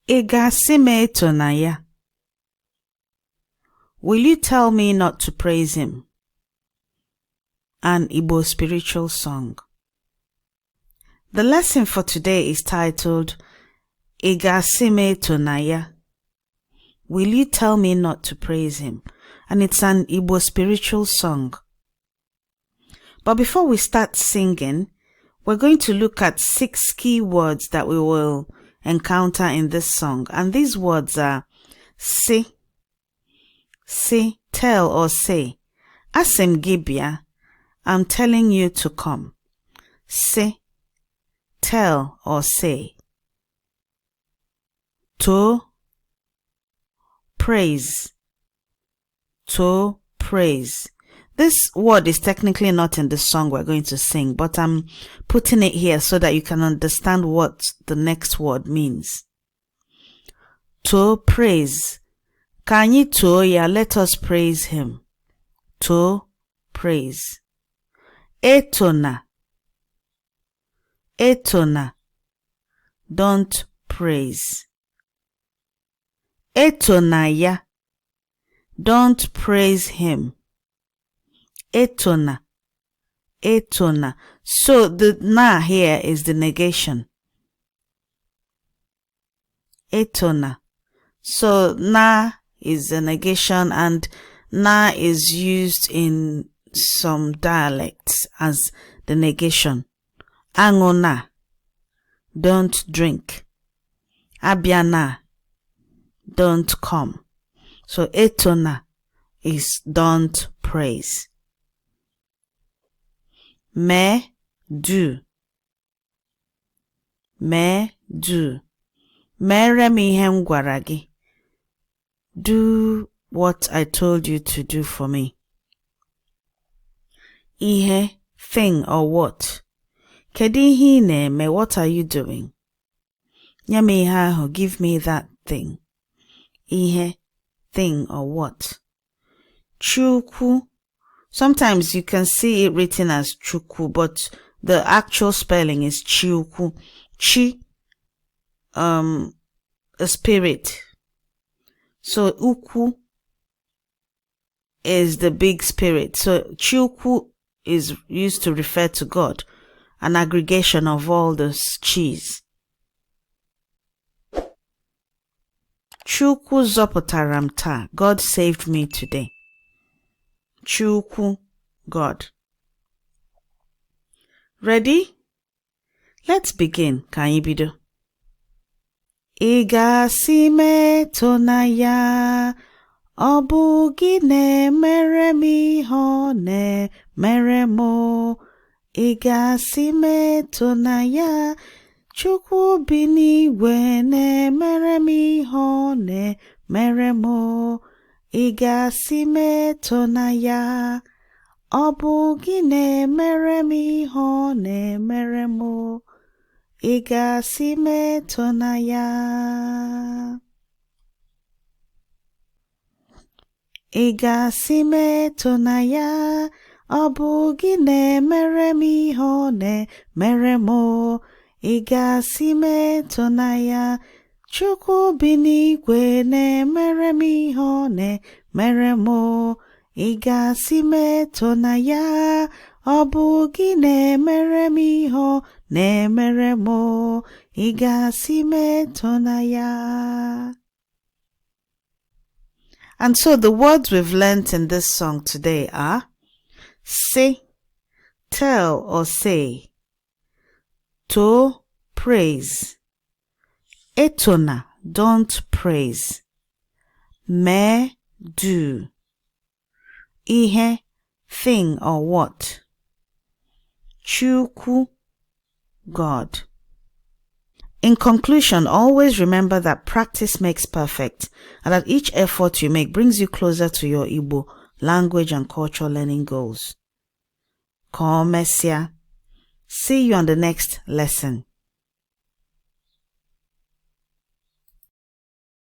ga-asi etona ya? Will you tell me not to praise him? An Igbo spiritual song. The lesson for today is titled, ga-asi etona ya? Will you tell me not to praise him? And it's an Igbo spiritual song. But before we start singing, we're going to look at 6 key words that we will encounter in this song. And these words are say, tell or say. Asim gibia, I'm telling you to come. Say, tell or say. To praise. To praise. This word is technically not in the song we're going to sing, but I'm putting it here so that you can understand what the next word means. To praise. Kanyi to ya, let us praise him. To praise. Etona. Etona. Don't praise. Etona ya. Don't praise him. Etona. Etona. So the na here is the negation. Etona. So na is a negation, and na is used in some dialects as the negation. Angona. Don't drink. Abiana. Don't come. So etona is don't praise. Me do. Me do. Mere mi ihe m gwara gị. Do what I told you to do for me. Ihe, thing or what. Kedu ihe ị na-eme? What are you doing? Nye m ihe ahụ, give me that thing. Ihe, thing or what. Chukwu. Sometimes you can see it written as Chukwu, but the actual spelling is Chukwu. Chi, a spirit. So Ukwu is the big spirit. So Chukwu is used to refer to God, an aggregation of all those chis. Chukwu zọpụtara m taa. God saved me today. Chukwu, God. Ready? Let's begin. Ka anyị bido. ga-asi etona ya, ọ bụ gị na-emere m ihe ọ na-emere m. ga-asi etona ya, Chukwu bi n'igwe na-emere m ihe ọ na-emere m. ga-asi etona ya, ọ bụ gị na-emere m ihe ọ na-emere m. ga-asi etona ya. ga-asi etona ya, ọ bụ gị na-emere m ihe ọ na-emere m. ga-asi etona ya, Chukwu bi n'igwe na-emere m ihe ọ na-emere m. ga-asi etona ya, ọ bụ gị na-emere m ihe ọ na-emere m. ga-asi etona ya. And so the words we've learnt in this song today are say, tell or say. To praise. Etona, don't praise. Me, do. Ihe, thing or what. Chukwu, God. In conclusion, always remember that practice makes perfect, and that each effort you make brings you closer to your Igbo language and culture learning goals. Ka o mesịa. See you on the next lesson.